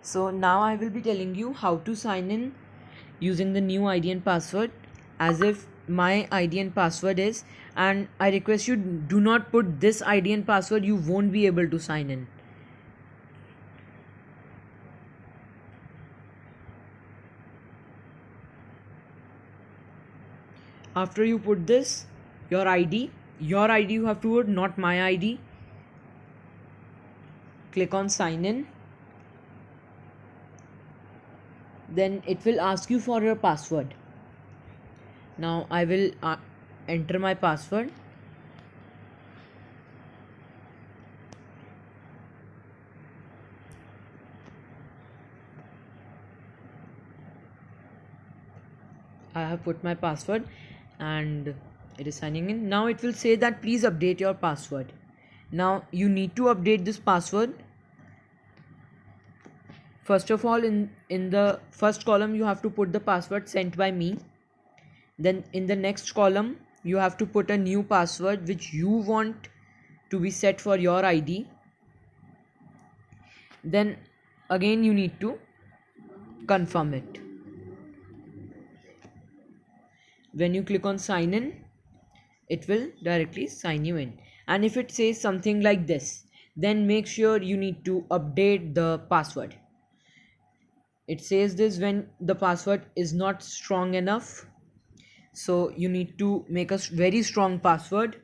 So now I will be telling you how to sign in using the new ID and password as if my ID and password is, and I request you do not put this ID and password, you won't be able to sign in. After you put this, your ID you have to put, not my ID. Click on sign in. Then it will ask you for your password. Now I will enter my password. I have put my password and it is signing in. Now it will say that please update your password. Now you need to update this password. First of all, in the first column you have to put the password sent by me. Then in the next column you have to put a new password which you want to be set for your ID. Then again you need to confirm it. When you click on sign in, it will directly sign you in. And if it says something like this, then make sure you need to update the password. It says this when the password is not strong enough, so you need to make a very strong password.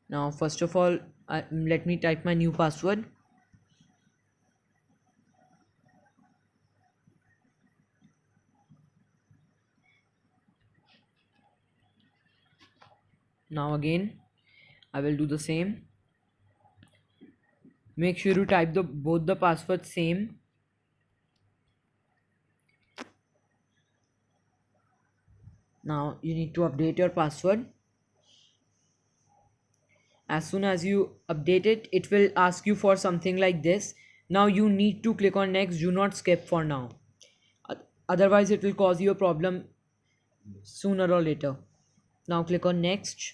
Now first of all, let me type my new password. Now again I will do the same. Make sure you type both the passwords same. Now you need to update your password. As soon as you update it, it will ask you for something like this. Now you need to click on next. Do not skip for now. Otherwise it will cause you a problem sooner or later. Now click on next.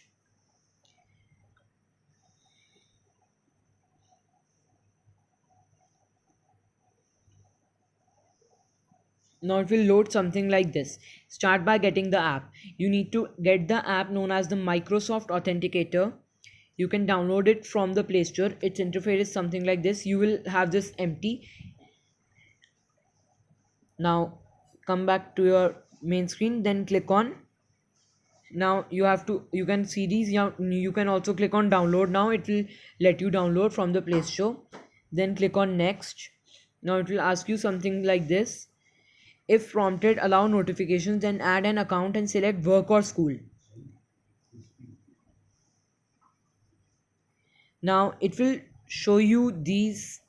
Now it will load something like this. Start by getting the app. You need to get the app known as the Microsoft Authenticator. You can download it from the Play Store. Its interface is something like this. You will have this empty. Now come back to your main screen, then click on. Now you can see these. You can also click on download. Now it will let you download from the Play Store. Then click on next. Now it will ask you something like this. If prompted, allow notifications, then add an account and select work or school. Now it will show you these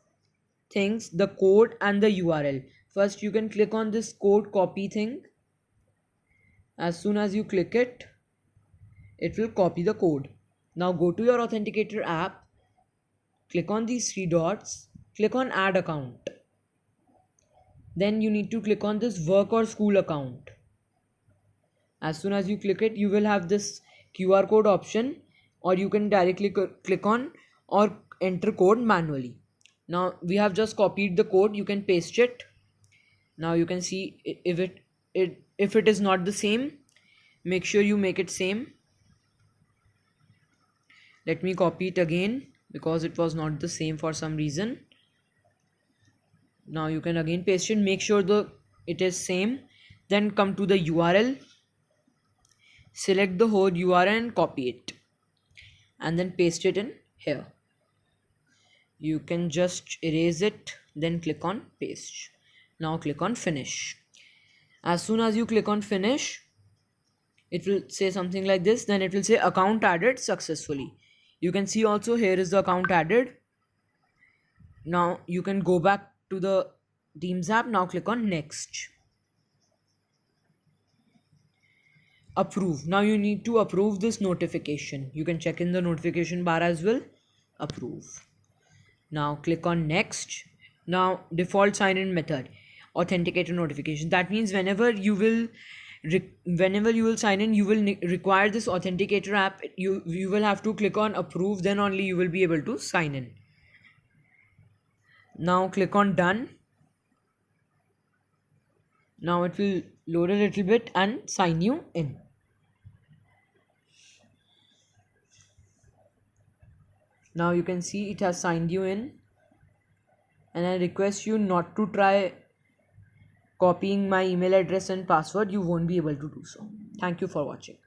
things, the code and the URL. First you can click on this code copy thing. As soon as you click it, it will copy the code. Now go to your Authenticator app, click on these three dots, click on add account. Then you need to click on this work or school account. As soon as you click it, you will have this QR code option, or you can directly click on or enter code manually. Now we have just copied the code. You can paste it. Now you can see if it is not the same, make sure you make it same. Let me copy it again because it was not the same for some reason. Now you can again paste it. Make sure it is same. Then come to the URL. Select the whole URL and copy it. And then paste it in here. You can just erase it. Then click on paste. Now click on finish. As soon as you click on finish, it will say something like this. Then it will say account added successfully. You can see also here is the account added. Now you can go back to the Teams app. Now click on next. Approve. Now you need to approve this notification. You can check in the notification bar as well. Approve. Now click on next. Now default sign in method, authenticator notification. That means whenever you will sign in, you will require this authenticator app. You will have to click on approve, then only you will be able to sign in. Now click on done. Now it will load a little bit and sign you in. Now you can see it has signed you in, and I request you not to try copying my email address and password. You won't be able to do so. Thank you for watching.